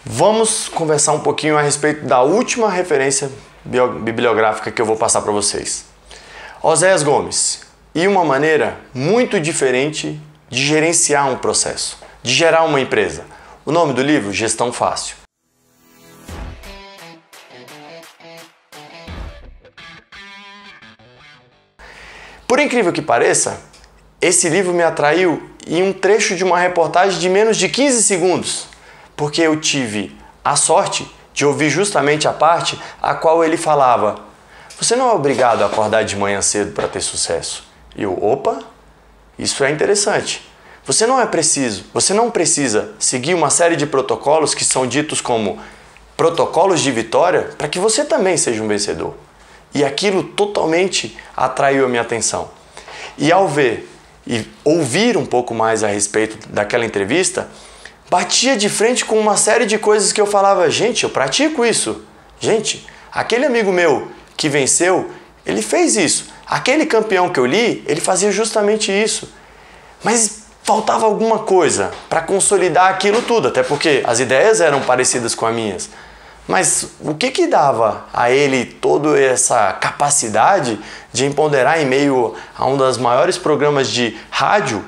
Vamos conversar um pouquinho a respeito da última referência bibliográfica que eu vou passar para vocês. Oséias Gomes, e uma maneira muito diferente de gerenciar um processo, de gerar uma empresa. O nome do livro, Gestão Fácil. Por incrível que pareça, esse livro me atraiu em um trecho de uma reportagem de menos de 15 segundos, porque eu tive a sorte de ouvir justamente a parte a qual ele falava: você não é obrigado a acordar de manhã cedo para ter sucesso. E eu, opa, isso é interessante. Você não precisa seguir uma série de protocolos que são ditos como protocolos de vitória para que você também seja um vencedor. E aquilo totalmente atraiu a minha atenção. E ao ver e ouvir um pouco mais a respeito daquela entrevista, batia de frente com uma série de coisas que eu falava: gente, eu pratico isso. Gente, aquele amigo meu que venceu, ele fez isso. Aquele campeão que eu li, ele fazia justamente isso. Mas faltava alguma coisa para consolidar aquilo tudo, até porque as ideias eram parecidas com as minhas. Mas o que dava a ele toda essa capacidade de empoderar em meio a um dos maiores programas de rádio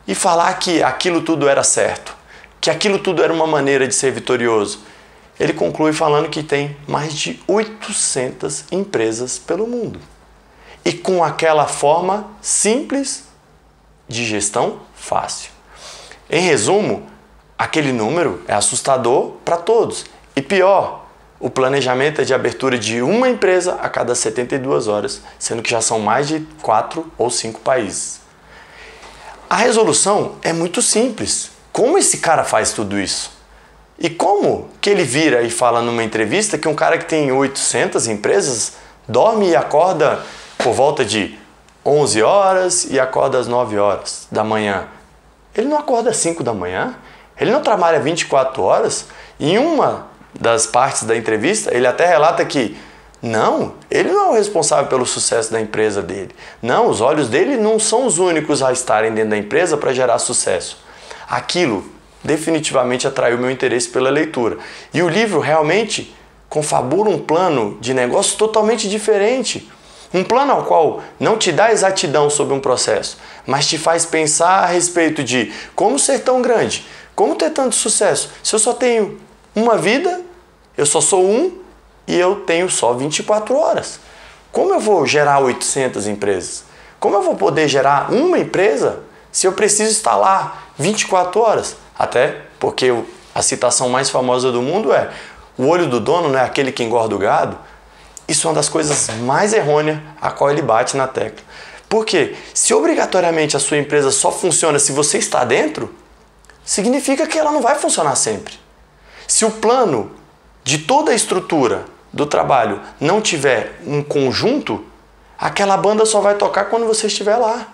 e falar que aquilo tudo era certo, que aquilo tudo era uma maneira de ser vitorioso? Ele conclui falando que tem mais de 800 empresas pelo mundo. E com aquela forma simples de gestão fácil. Em resumo, aquele número é assustador para todos. E pior, o planejamento é de abertura de uma empresa a cada 72 horas, sendo que já são mais de 4 ou 5 países. A resolução é muito simples. Como esse cara faz tudo isso? E como que ele vira e fala numa entrevista que um cara que tem 800 empresas dorme e acorda por volta de 11 horas e acorda às 9 horas da manhã? Ele não acorda às 5 da manhã? Ele não trabalha 24 horas? Em uma das partes da entrevista, ele até relata que ele não é o responsável pelo sucesso da empresa dele. Não, os olhos dele não são os únicos a estarem dentro da empresa para gerar sucesso. Aquilo definitivamente atraiu meu interesse pela leitura. E o livro realmente confabula um plano de negócio totalmente diferente. Um plano ao qual não te dá exatidão sobre um processo, mas te faz pensar a respeito de como ser tão grande, como ter tanto sucesso. Se eu só tenho uma vida, eu só sou um e eu tenho só 24 horas. Como eu vou gerar 800 empresas? Como eu vou poder gerar uma empresa se eu preciso estar lá 24 horas? Até porque a citação mais famosa do mundo é: o olho do dono não é aquele que engorda o gado. Isso é uma das coisas mais errôneas a qual ele bate na tecla. Porque se obrigatoriamente a sua empresa só funciona se você está dentro, significa que ela não vai funcionar sempre. Se o plano de toda a estrutura do trabalho não tiver um conjunto, aquela banda só vai tocar quando você estiver lá.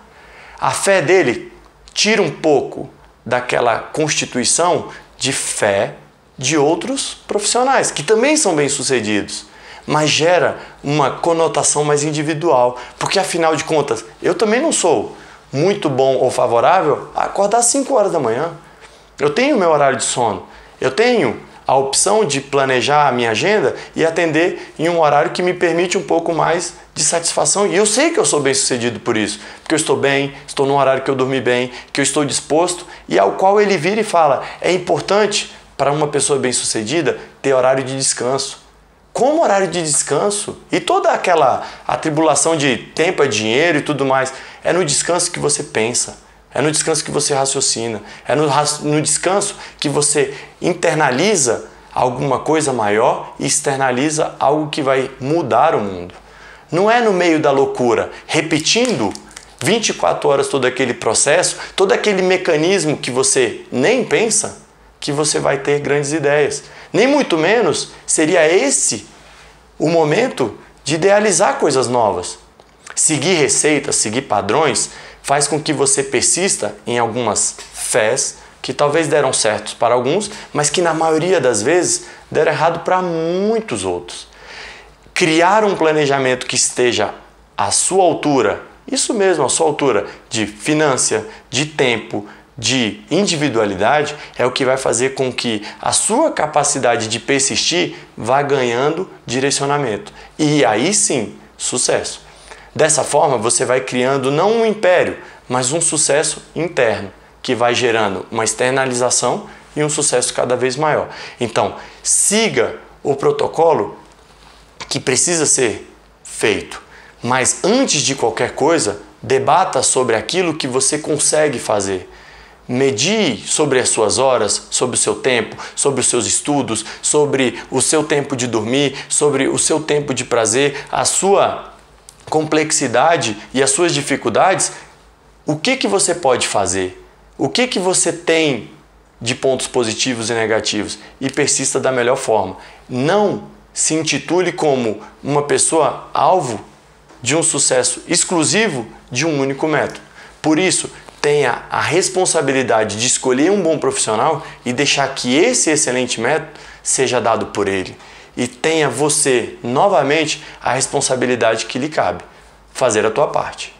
A fé dele tira um pouco daquela constituição de fé de outros profissionais, que também são bem-sucedidos, mas gera uma conotação mais individual, porque afinal de contas, eu também não sou muito bom ou favorável a acordar às 5 horas da manhã. Eu tenho meu horário de sono, eu tenho a opção de planejar a minha agenda e atender em um horário que me permite um pouco mais de satisfação. E eu sei que eu sou bem sucedido por isso, porque eu estou bem, estou num horário que eu dormi bem, que eu estou disposto, e ao qual ele vira e fala: é importante para uma pessoa bem sucedida ter horário de descanso. Como horário de descanso e toda aquela atribulação de tempo é dinheiro e tudo mais, é no descanso que você pensa, é no descanso que você raciocina, é no descanso que você internaliza alguma coisa maior e externaliza algo que vai mudar o mundo. Não é no meio da loucura, repetindo 24 horas todo aquele processo, todo aquele mecanismo que você nem pensa, que você vai ter grandes ideias. Nem muito menos seria esse o momento de idealizar coisas novas. Seguir receitas, seguir padrões, faz com que você persista em algumas fés que talvez deram certos para alguns, mas que na maioria das vezes deram errado para muitos outros. Criar um planejamento que esteja à sua altura, isso mesmo, à sua altura de finança, de tempo, de individualidade é o que vai fazer com que a sua capacidade de persistir vá ganhando direcionamento. E aí sim, sucesso. Dessa forma, você vai criando não um império, mas um sucesso interno, que vai gerando uma externalização e um sucesso cada vez maior. Então, siga o protocolo que precisa ser feito, mas antes de qualquer coisa, debata sobre aquilo que você consegue fazer. Medie sobre as suas horas, sobre o seu tempo, sobre os seus estudos, sobre o seu tempo de dormir, sobre o seu tempo de prazer, a sua complexidade e as suas dificuldades. O que você pode fazer? O que você tem de pontos positivos e negativos? E persista da melhor forma. Não se intitule como uma pessoa alvo de um sucesso exclusivo de um único método. Por isso, tenha a responsabilidade de escolher um bom profissional e deixar que esse excelente método seja dado por ele. E tenha você, novamente, a responsabilidade que lhe cabe, fazer a tua parte.